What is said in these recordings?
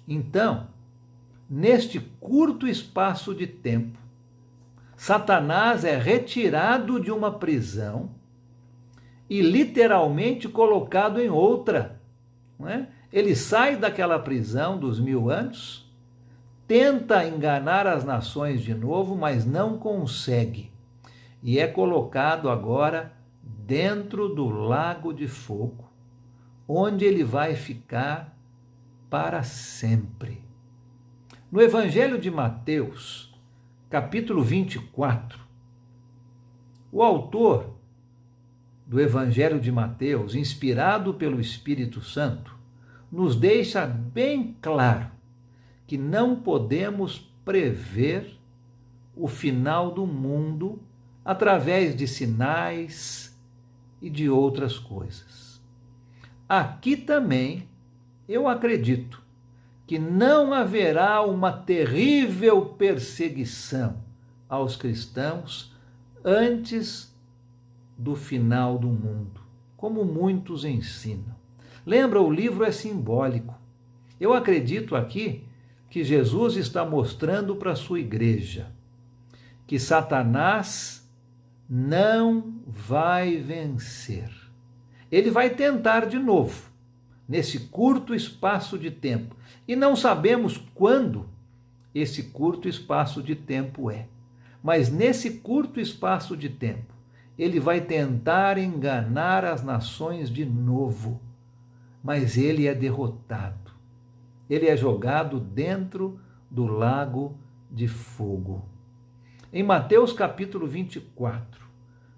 Então, neste curto espaço de tempo, Satanás é retirado de uma prisão e literalmente colocado em outra. Não é? Ele sai daquela prisão dos 1000 anos, tenta enganar as nações de novo, mas não consegue. E é colocado agora dentro do lago de fogo, onde ele vai ficar para sempre. No Evangelho de Mateus, capítulo 24, o autor do Evangelho de Mateus, inspirado pelo Espírito Santo, nos deixa bem claro que não podemos prever o final do mundo através de sinais e de outras coisas. Aqui também eu acredito que não haverá uma terrível perseguição aos cristãos antes do final do mundo, como muitos ensinam. Lembra, o livro é simbólico. Eu acredito aqui que Jesus está mostrando para a sua igreja que Satanás não vai vencer. Ele vai tentar de novo, nesse curto espaço de tempo. E não sabemos quando esse curto espaço de tempo é. Mas nesse curto espaço de tempo, ele vai tentar enganar as nações de novo. Mas ele é derrotado. Ele é jogado dentro do lago de fogo. Em Mateus capítulo 24,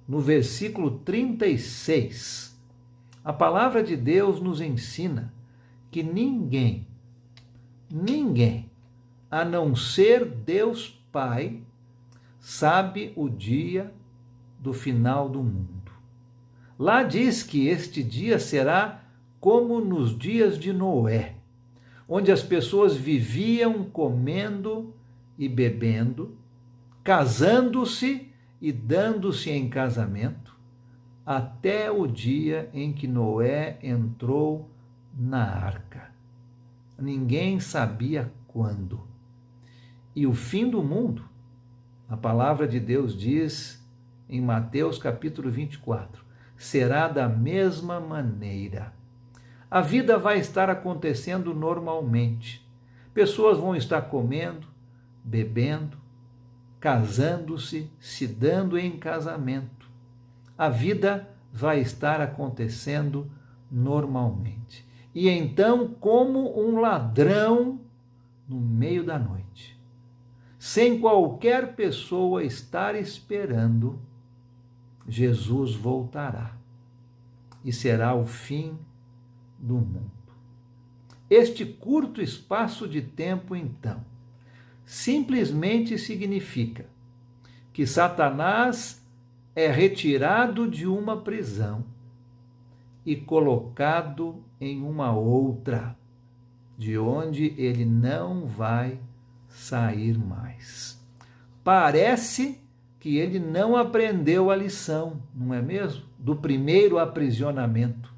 no versículo 36, a palavra de Deus nos ensina que ninguém, a não ser Deus Pai, sabe o dia do final do mundo. Lá diz que este dia será como nos dias de Noé, onde as pessoas viviam comendo e bebendo, casando-se e dando-se em casamento, até o dia em que Noé entrou na arca. Ninguém sabia quando. E o fim do mundo, a palavra de Deus diz em Mateus capítulo 24, será da mesma maneira. A vida vai estar acontecendo normalmente. Pessoas vão estar comendo, bebendo, casando-se, se dando em casamento. A vida vai estar acontecendo normalmente. E então, como um ladrão no meio da noite, sem qualquer pessoa estar esperando, Jesus voltará e será o fim do mundo. Este curto espaço de tempo, então, simplesmente significa que Satanás é retirado de uma prisão e colocado em uma outra, de onde ele não vai sair mais. Parece que ele não aprendeu a lição, não é mesmo? Do primeiro aprisionamento.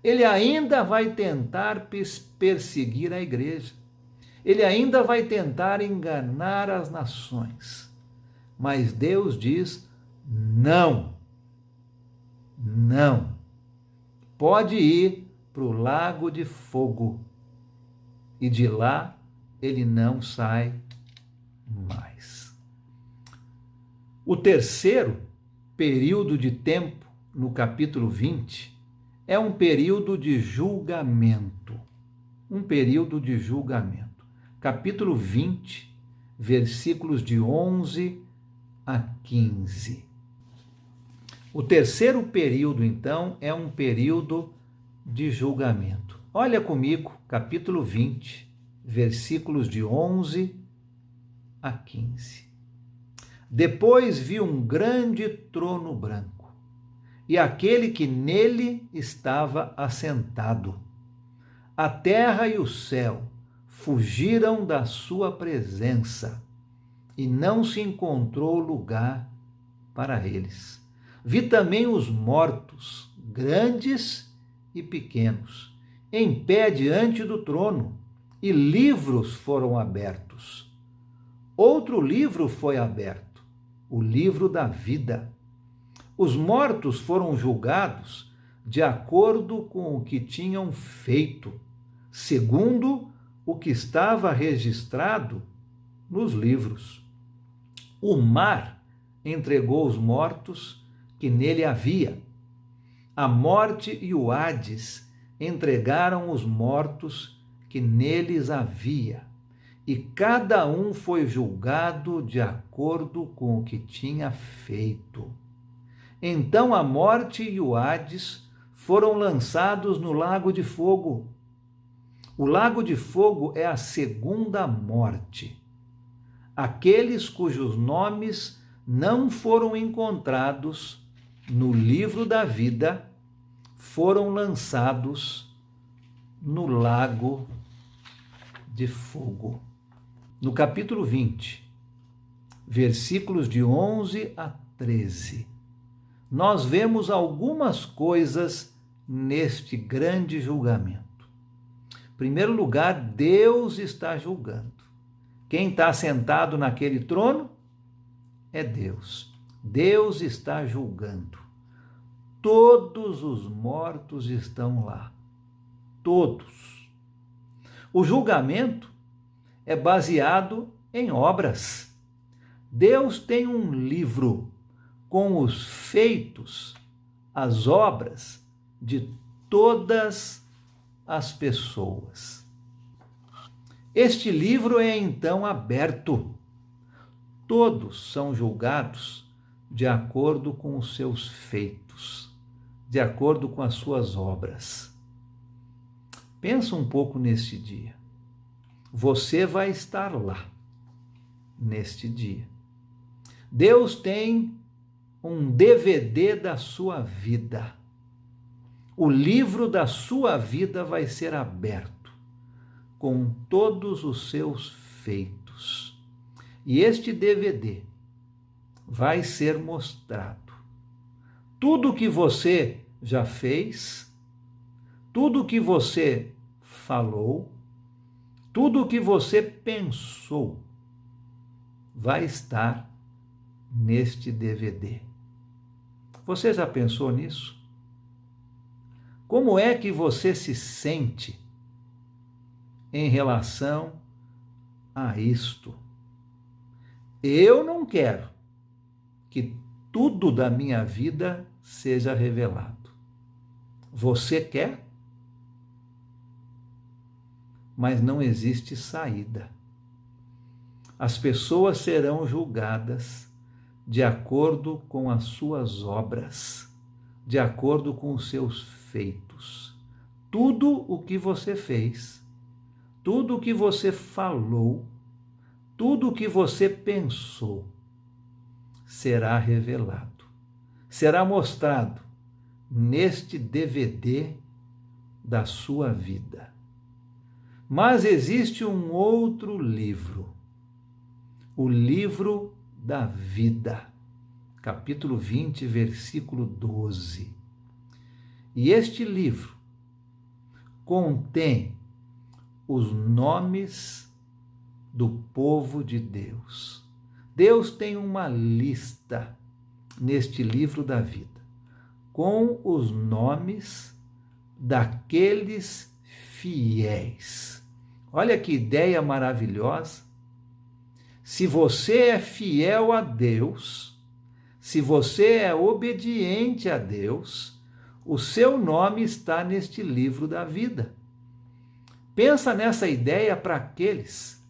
Ele ainda vai tentar perseguir a igreja. Ele ainda vai tentar enganar as nações. Mas Deus diz: não, não. Pode ir para o lago de fogo. E de lá ele não sai mais. O terceiro período de tempo, no capítulo 20, é um período de julgamento. Um período de julgamento. Capítulo 20, versículos de 11 a 15. O terceiro período, então, é um período de julgamento. Olha comigo, capítulo 20, versículos de 11 a 15. Depois vi um grande trono branco, e aquele que nele estava assentado. A terra e o céu fugiram da sua presença, e não se encontrou lugar para eles. Vi também os mortos, grandes e pequenos, em pé diante do trono, e livros foram abertos. Outro livro foi aberto, o livro da vida. Os mortos foram julgados de acordo com o que tinham feito, segundo o que estava registrado nos livros. O mar entregou os mortos que nele havia. A morte e o Hades entregaram os mortos que neles havia, e cada um foi julgado de acordo com o que tinha feito. Então a morte e o Hades foram lançados no lago de fogo. O lago de fogo é a segunda morte. Aqueles cujos nomes não foram encontrados no livro da vida foram lançados no lago de fogo. No capítulo 20, versículos de 11 a 13, nós vemos algumas coisas neste grande julgamento. Em primeiro lugar, Deus está julgando. Quem está sentado naquele trono é Deus. Deus está julgando. Todos os mortos estão lá. Todos. O julgamento é baseado em obras. Deus tem um livro com os feitos, as obras de todas as pessoas. Este livro é então aberto. Todos são julgados de acordo com os seus feitos, de acordo com as suas obras. Pensa um pouco neste dia. Você vai estar lá, neste dia. Deus tem um DVD da sua vida. O livro da sua vida vai ser aberto, com todos os seus feitos. E este DVD vai ser mostrado. Tudo o que você já fez, tudo o que você falou, tudo o que você pensou, vai estar neste DVD. Você já pensou nisso? Como é que você se sente em relação a isto? Eu não quero que tudo da minha vida seja revelado. Você quer? Mas não existe saída. As pessoas serão julgadas de acordo com as suas obras, de acordo com os seus feitos. Tudo o que você fez, tudo o que você falou, tudo o que você pensou, será revelado, será mostrado neste DVD da sua vida. Mas existe um outro livro, o livro da vida, capítulo 20, versículo 12. E este livro contém os nomes do povo de Deus. Deus tem uma lista neste livro da vida, com os nomes daqueles fiéis. Olha que ideia maravilhosa. Se você é fiel a Deus, se você é obediente a Deus, o seu nome está neste livro da vida. Pensa nessa ideia para aqueles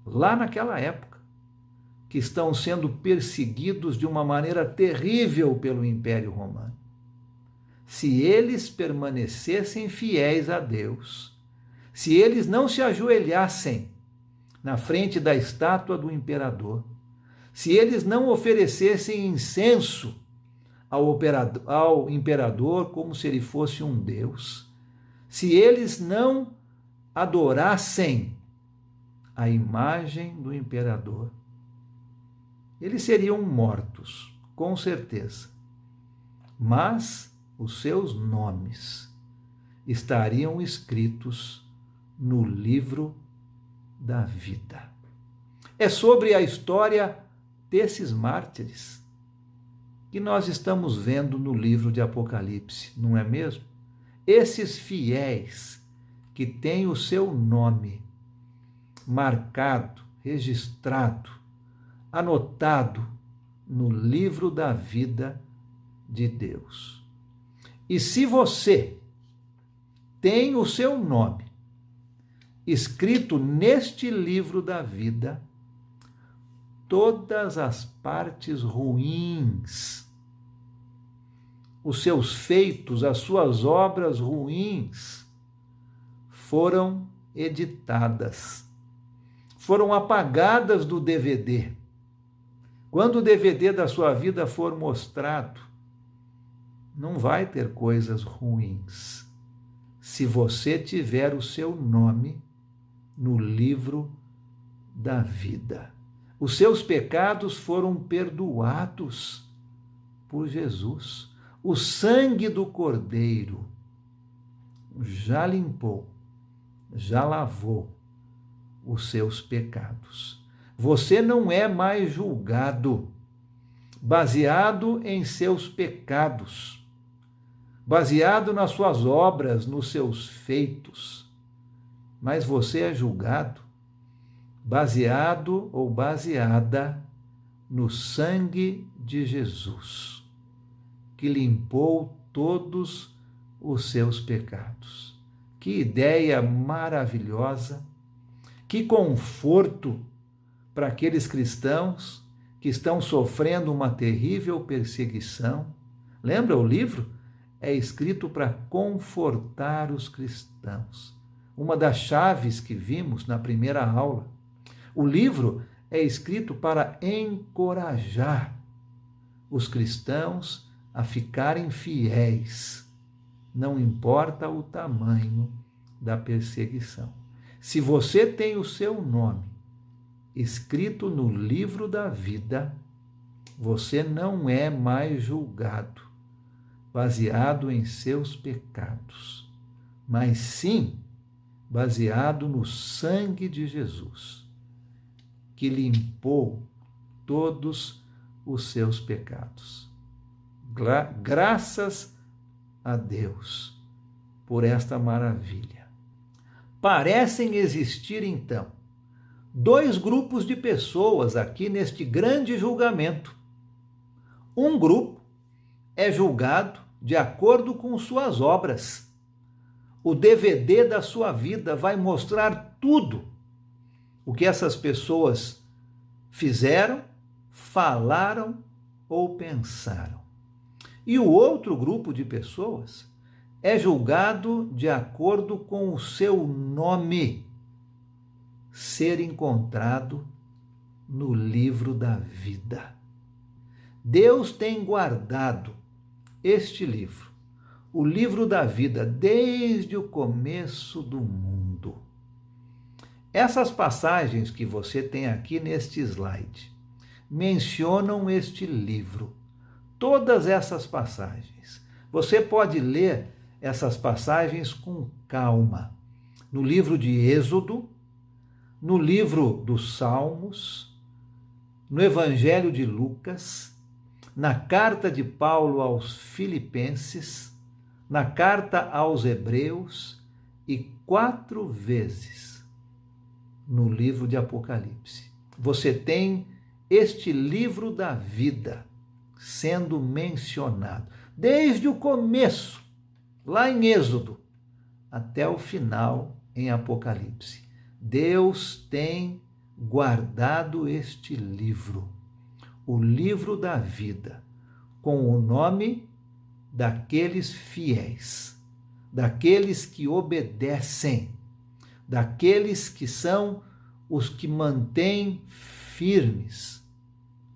lá naquela época que estão sendo perseguidos de uma maneira terrível pelo Império Romano. Se eles permanecessem fiéis a Deus, se eles não se ajoelhassem na frente da estátua do imperador, se eles não oferecessem incenso ao imperador como se ele fosse um deus, se eles não adorassem a imagem do imperador, eles seriam mortos, com certeza. Mas os seus nomes estariam escritos no livro da vida. É sobre a história desses mártires que nós estamos vendo no livro de Apocalipse, não é mesmo? Esses fiéis que têm o seu nome marcado, registrado, anotado no livro da vida de Deus. E se você tem o seu nome escrito neste livro da vida, todas as partes ruins, os seus feitos, as suas obras ruins, foram editadas, foram apagadas do DVD. Quando o DVD da sua vida for mostrado, não vai ter coisas ruins, se você tiver o seu nome no livro da vida. Os seus pecados foram perdoados por Jesus. O sangue do Cordeiro já limpou, já lavou os seus pecados. Você não é mais julgado baseado em seus pecados, baseado nas suas obras, nos seus feitos, mas você é julgado baseado ou baseada no sangue de Jesus, que limpou todos os seus pecados. Que ideia maravilhosa, que conforto para aqueles cristãos que estão sofrendo uma terrível perseguição. Lembra, o livro é escrito para confortar os cristãos. Uma das chaves que vimos na primeira aula. O livro é escrito para encorajar os cristãos a ficarem fiéis, não importa o tamanho da perseguição. Se você tem o seu nome escrito no livro da vida, você não é mais julgado, baseado em seus pecados, mas sim baseado no sangue de Jesus, que limpou todos os seus pecados. Graças a Deus por esta maravilha. Parecem existir, então, dois grupos de pessoas aqui neste grande julgamento. Um grupo é julgado de acordo com suas obras. O DVD da sua vida vai mostrar tudo o que essas pessoas fizeram, falaram ou pensaram. E o outro grupo de pessoas é julgado de acordo com o seu nome ser encontrado no livro da vida. Deus tem guardado este livro, o livro da vida, desde o começo do mundo. Essas passagens que você tem aqui neste slide mencionam este livro. Todas essas passagens. Você pode ler essas passagens com calma. No livro de Êxodo, no livro dos Salmos, no Evangelho de Lucas, na carta de Paulo aos Filipenses, na carta aos Hebreus e 4 vezes no livro de Apocalipse. Você tem este livro da vida sendo mencionado, desde o começo, lá em Êxodo, até o final em Apocalipse. Deus tem guardado este livro, o livro da vida, com o nome daqueles fiéis, daqueles que obedecem, daqueles que são os que mantêm firmes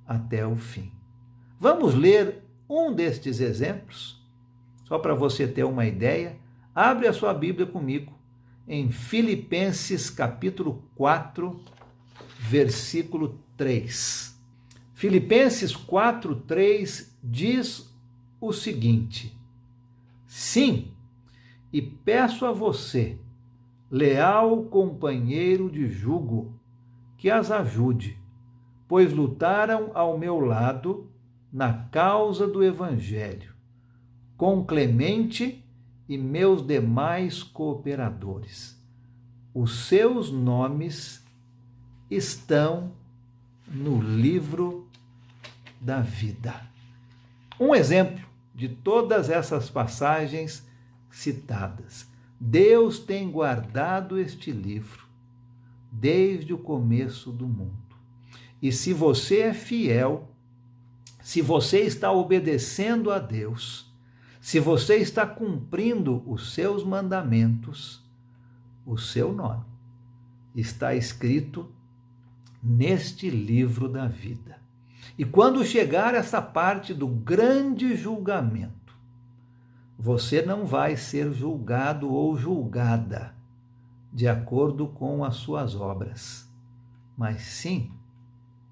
até o fim. Vamos ler um destes exemplos, só para você ter uma ideia. Abre a sua Bíblia comigo em Filipenses capítulo 4, versículo 3. Filipenses 4, 3 diz o seguinte: sim, e peço a você, leal companheiro de jugo, que as ajude, pois lutaram ao meu lado na causa do Evangelho, com Clemente e meus demais cooperadores. Os seus nomes estão no livro da vida. Um exemplo de todas essas passagens citadas. Deus tem guardado este livro desde o começo do mundo. E se você é fiel, se você está obedecendo a Deus, se você está cumprindo os seus mandamentos, o seu nome está escrito neste livro da vida. E quando chegar essa parte do grande julgamento, você não vai ser julgado ou julgada de acordo com as suas obras, mas sim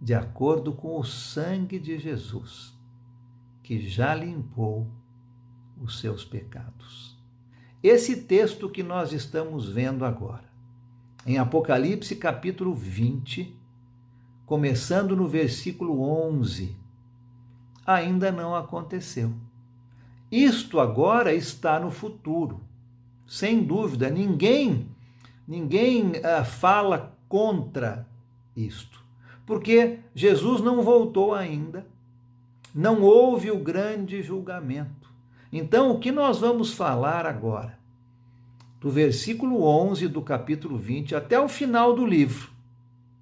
de acordo com o sangue de Jesus, que já limpou os seus pecados. Esse texto que nós estamos vendo agora, em Apocalipse capítulo 20, começando no versículo 11, ainda não aconteceu. Isto agora está no futuro. Sem dúvida, ninguém fala contra isto, porque Jesus não voltou ainda, não houve o grande julgamento. Então, o que nós vamos falar agora, do versículo 11 do capítulo 20 até o final do livro,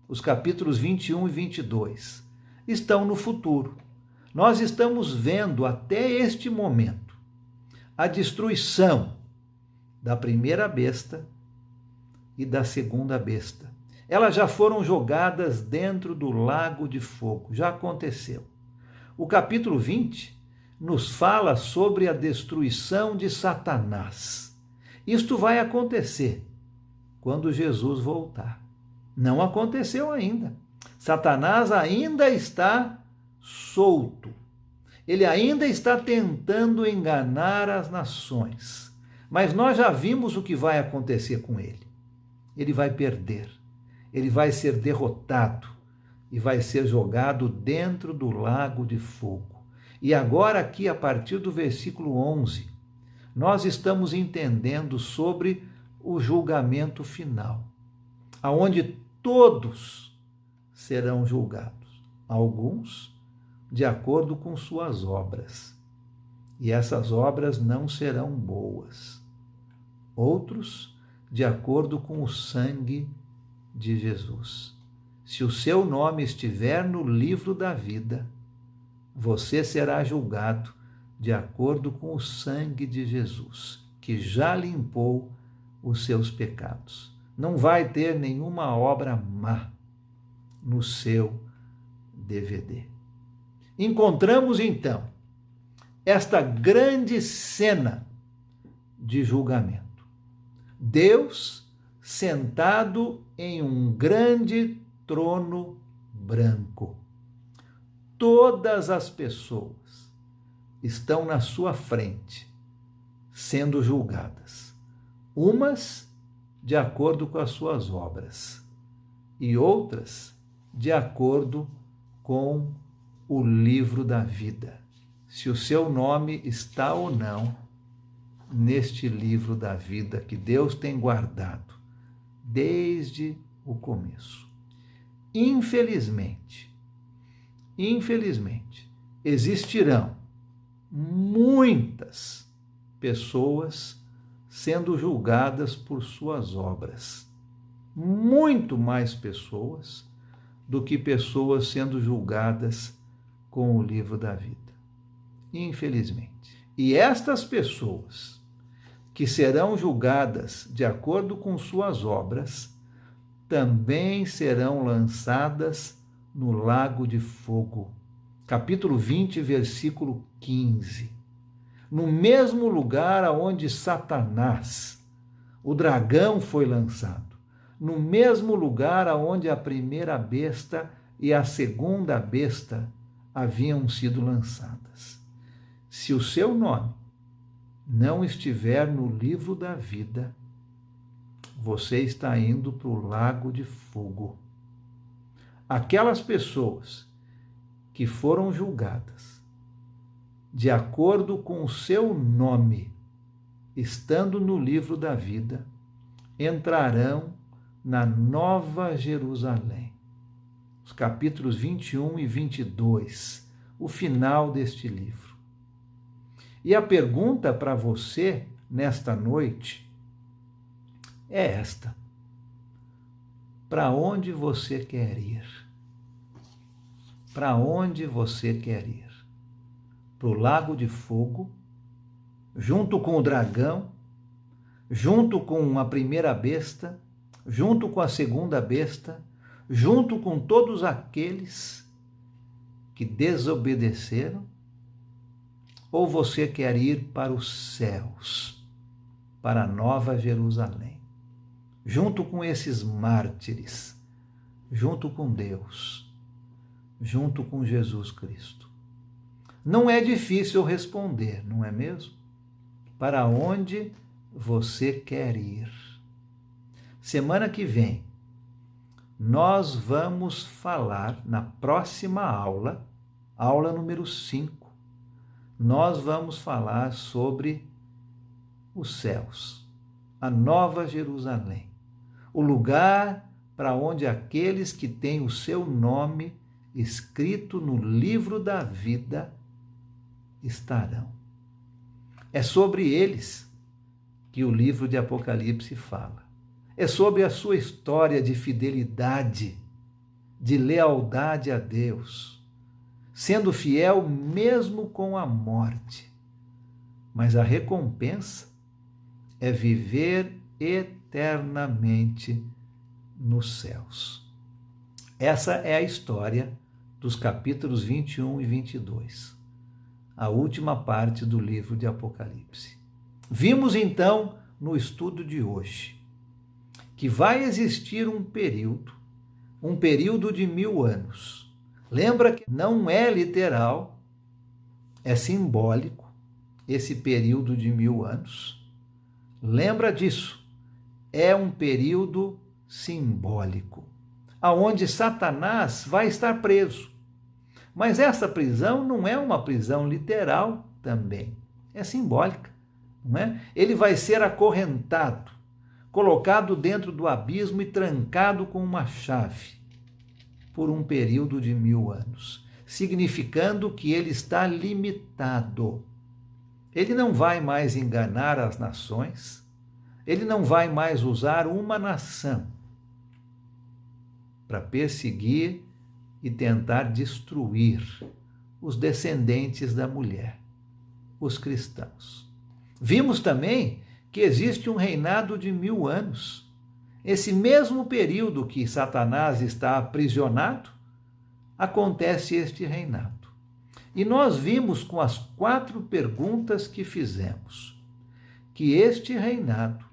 os capítulos 21 e 22, estão no futuro. Nós estamos vendo até este momento a destruição da primeira besta e da segunda besta. Elas já foram jogadas dentro do lago de fogo, já aconteceu. O capítulo 20 nos fala sobre a destruição de Satanás. Isto vai acontecer quando Jesus voltar. Não aconteceu ainda. Satanás ainda está solto. Ele ainda está tentando enganar as nações. Mas nós já vimos o que vai acontecer com ele. Ele vai perder. Ele vai ser derrotado e vai ser jogado dentro do lago de fogo. E agora aqui, a partir do versículo 11, nós estamos entendendo sobre o julgamento final, aonde todos serão julgados, alguns de acordo com suas obras, e essas obras não serão boas, outros de acordo com o sangue de Jesus. Se o seu nome estiver no livro da vida, você será julgado de acordo com o sangue de Jesus, que já limpou os seus pecados. Não vai ter nenhuma obra má no seu DVD. Encontramos então esta grande cena de julgamento. Deus sentado em um grande trono branco. Todas as pessoas estão na sua frente, sendo julgadas, umas de acordo com as suas obras e outras de acordo com o livro da vida, se o seu nome está ou não neste livro da vida que Deus tem guardado desde o começo. Infelizmente, existirão muitas pessoas sendo julgadas por suas obras. Muito mais pessoas do que pessoas sendo julgadas com o livro da vida. Infelizmente. E estas pessoas que serão julgadas de acordo com suas obras também serão lançadas no lago de fogo. Capítulo 20, versículo 15. No mesmo lugar aonde Satanás, o dragão, foi lançado. No mesmo lugar aonde a primeira besta e a segunda besta haviam sido lançadas. Se o seu nome não estiver no livro da vida, você está indo para o lago de fogo. Aquelas pessoas que foram julgadas de acordo com o seu nome, estando no livro da vida, entrarão na Nova Jerusalém. Os capítulos 21 e 22, o final deste livro. E a pergunta para você nesta noite é esta: para onde você quer ir? Para onde você quer ir? Para o lago de fogo, junto com o dragão, junto com a primeira besta, junto com a segunda besta, junto com todos aqueles que desobedeceram? Ou você quer ir para os céus, para a Nova Jerusalém, junto com esses mártires, junto com Deus, junto com Jesus Cristo? Não é difícil responder, não é mesmo? Para onde você quer ir? Semana que vem, nós vamos falar na próxima aula, aula número 5, nós vamos falar sobre os céus, a Nova Jerusalém, o lugar para onde aqueles que têm o seu nome escrito no livro da vida estarão. É sobre eles que o livro de Apocalipse fala. É sobre a sua história de fidelidade, de lealdade a Deus, sendo fiel mesmo com a morte. Mas a recompensa é viver eternamente nos céus. Essa é a história dos capítulos 21 e 22. A última parte do livro de Apocalipse. Vimos então no estudo de hoje que vai existir um período de 1000 anos. Lembra que não é literal, é simbólico esse período de 1000 anos. Lembra disso, é um período simbólico, aonde Satanás vai estar preso. Mas essa prisão não é uma prisão literal também, é simbólica, não é? Ele vai ser acorrentado, colocado dentro do abismo e trancado com uma chave por um período de 1000 anos, significando que ele está limitado. Ele não vai mais enganar as nações, ele não vai mais usar uma nação para perseguir e tentar destruir os descendentes da mulher, os cristãos. Vimos também que existe um reinado de 1000 anos. Esse mesmo período que Satanás está aprisionado, acontece este reinado. E nós vimos com as 4 perguntas que fizemos, que este reinado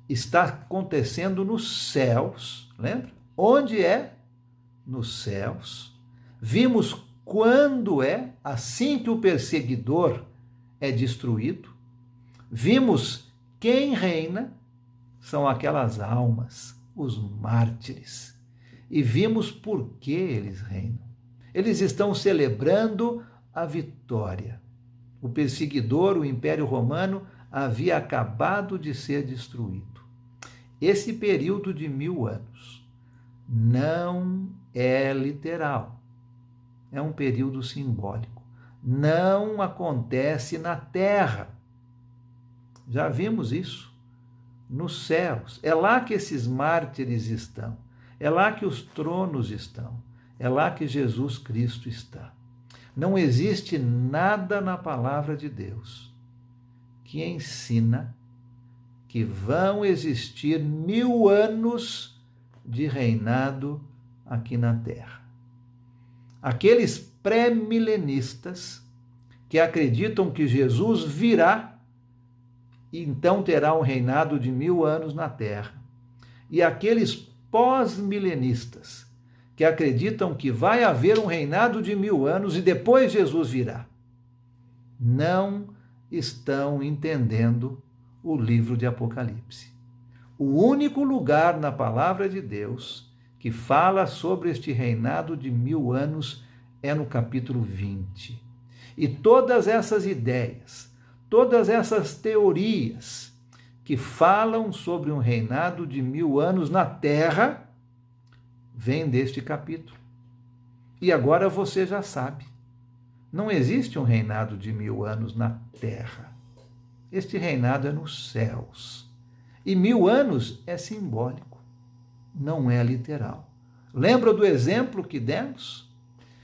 está acontecendo nos céus, lembra? Onde é? Nos céus. Vimos quando é, assim que o perseguidor é destruído. Vimos quem reina, são aquelas almas, os mártires. E vimos por que eles reinam. Eles estão celebrando a vitória. O perseguidor, o Império Romano, havia acabado de ser destruído. Esse período de 1000 anos não é literal, é um período simbólico. Não acontece na terra. Já vimos isso. Nos céus. É lá que esses mártires estão. É lá que os tronos estão. É lá que Jesus Cristo está. Não existe nada na palavra de Deus que ensina que vão existir 1000 anos de reinado aqui na Terra. Aqueles pré-milenistas que acreditam que Jesus virá e então terá um reinado de 1000 anos na Terra. E aqueles pós-milenistas que acreditam que vai haver um reinado de 1000 anos e depois Jesus virá, não estão entendendo o livro de Apocalipse. O único lugar na palavra de Deus que fala sobre este reinado de 1000 anos é no capítulo 20. E todas essas ideias, todas essas teorias que falam sobre um reinado de 1000 anos na terra, vêm deste capítulo. E agora você já sabe, não existe um reinado de 1000 anos na terra. Este reinado é nos céus. E 1000 anos é simbólico, não é literal. Lembra do exemplo que demos?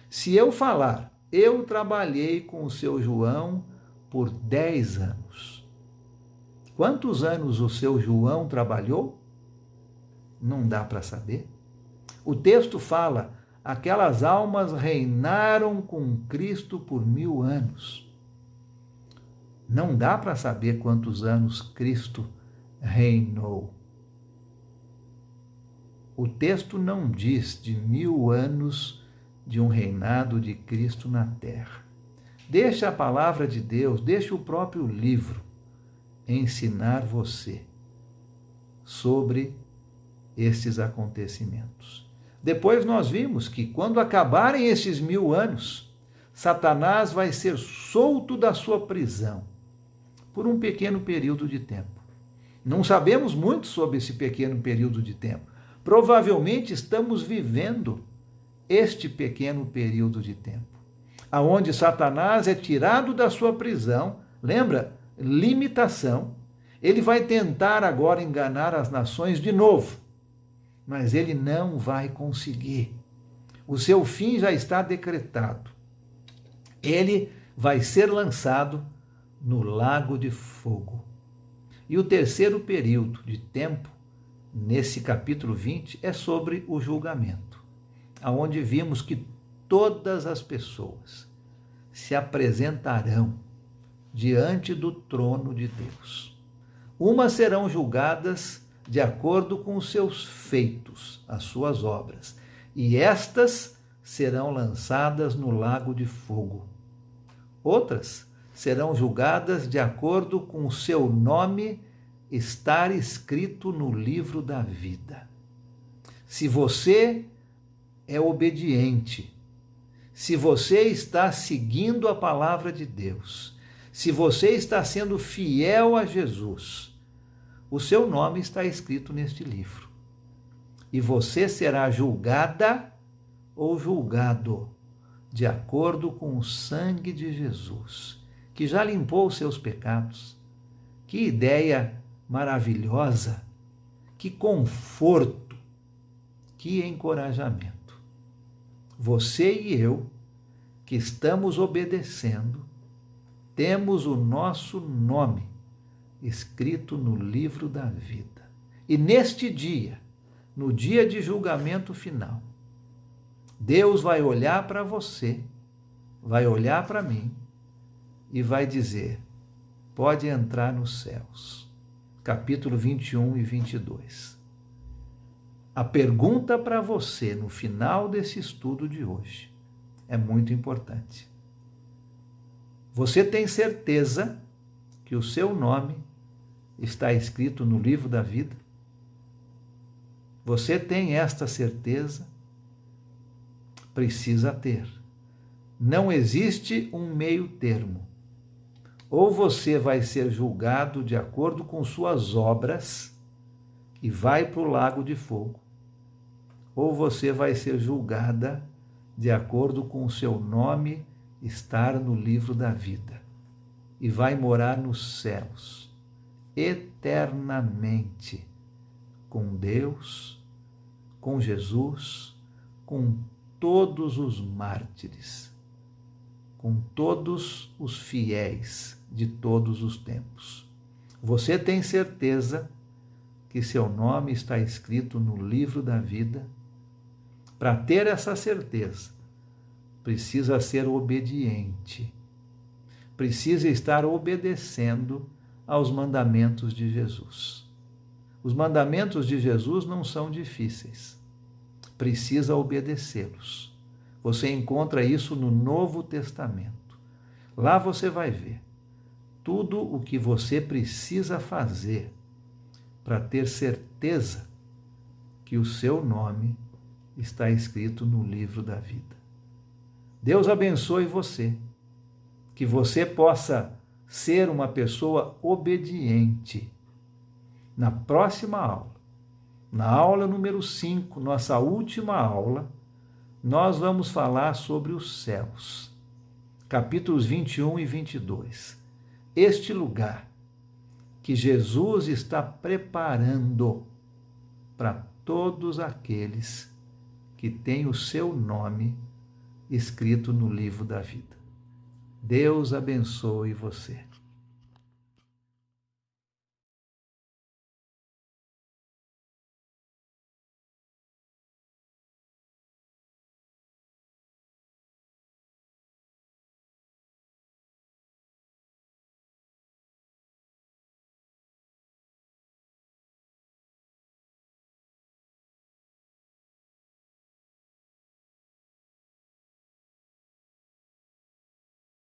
Se eu falar, eu trabalhei com o seu João por 10 anos. Quantos anos o seu João trabalhou? Não dá para saber. O texto fala, aquelas almas reinaram com Cristo por 1000 anos. Não dá para saber quantos anos Cristo reinou. O texto não diz de 1000 anos de um reinado de Cristo na terra. Deixa a palavra de Deus, deixa o próprio livro ensinar você sobre estes acontecimentos. Depois nós vimos que quando acabarem esses 1000 anos, Satanás vai ser solto da sua prisão por um pequeno período de tempo. Não sabemos muito sobre esse pequeno período de tempo. Provavelmente estamos vivendo este pequeno período de tempo, aonde Satanás é tirado da sua prisão, lembra? Limitação. Ele vai tentar agora enganar as nações de novo, mas ele não vai conseguir. O seu fim já está decretado. Ele vai ser lançado no lago de fogo. E o terceiro período de tempo, nesse capítulo 20, é sobre o julgamento, aonde vimos que todas as pessoas se apresentarão diante do trono de Deus. Umas serão julgadas de acordo com os seus feitos, as suas obras, e estas serão lançadas no lago de fogo. Outras serão julgadas de acordo com o seu nome estar escrito no livro da vida. Se você é obediente, se você está seguindo a palavra de Deus, se você está sendo fiel a Jesus, o seu nome está escrito neste livro. E você será julgada ou julgado de acordo com o sangue de Jesus, que já limpou os seus pecados. Que ideia maravilhosa, que conforto, que encorajamento. Você e eu, que estamos obedecendo, temos o nosso nome escrito no livro da vida. E neste dia, no dia de julgamento final, Deus vai olhar para você, vai olhar para mim e vai dizer, pode entrar nos céus. Capítulo 21 e 22. A pergunta para você no final desse estudo de hoje é muito importante. Você tem certeza que o seu nome está escrito no livro da vida? Você tem esta certeza? Precisa ter. Não existe um meio termo. Ou você vai ser julgado de acordo com suas obras e vai para o lago de fogo, ou você vai ser julgada de acordo com o seu nome estar no livro da vida e vai morar nos céus eternamente com Deus, com Jesus, com todos os mártires, com todos os fiéis de todos os tempos. Você tem certeza que seu nome está escrito no livro da vida? Para ter essa certeza, precisa ser obediente, precisa estar obedecendo aos mandamentos de Jesus. Os mandamentos de Jesus não são difíceis, precisa obedecê-los. Você encontra isso no Novo Testamento. Lá você vai ver tudo o que você precisa fazer para ter certeza que o seu nome está escrito no livro da vida. Deus abençoe você, que você possa ser uma pessoa obediente. Na próxima aula, na aula número 5, nossa última aula, nós vamos falar sobre os céus, capítulos 21 e 22. Este lugar que Jesus está preparando para todos aqueles que têm o seu nome escrito no livro da vida. Deus abençoe você.